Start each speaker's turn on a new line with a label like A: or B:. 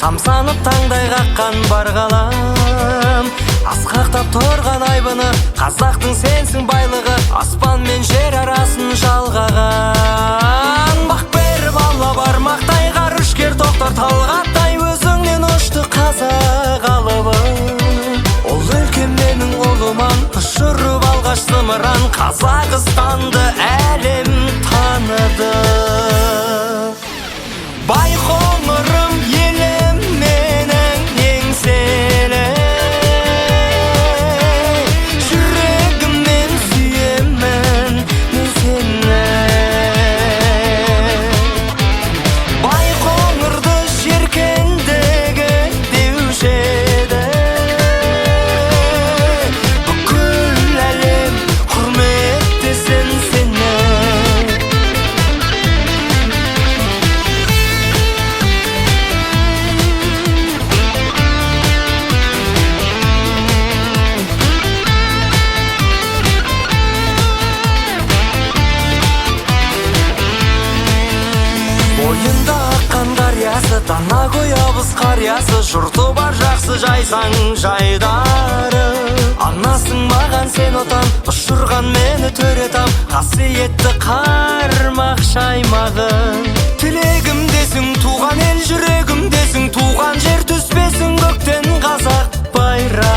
A: тамсанып таңдай қаққан бар ғалам. Асқақтап тұрған айбыны, қазақтың сенсің байлығы, аспан мен жер арасын жалғаған. Бақ беріп алла бармақтай, ғарышкер тоқтар талғаттай, өзіңнен ұшты қазақ алыбы. Ол өлкем менің ұлыман, ұшырып алғаш зымыран, Қазақстанды әлем таныды. Байқоңырым елім менің еңселі, жүрегіммен сүйемін мен сені. Байқоңырды жеркендегі деуші еді, бүкіл әлем құрметтесін сені. Бойында аққан дариясы, тана қоябыз қариясы, жұрты бар жақсы жайсаң жайдары. Анасың маған сен отан, ұшырған мені төретам, қасиетті қармақ шаймағы. Тілегімдесің туған ел, жүрегімдесің туған жер, түспесің көктен қазақ байрағы.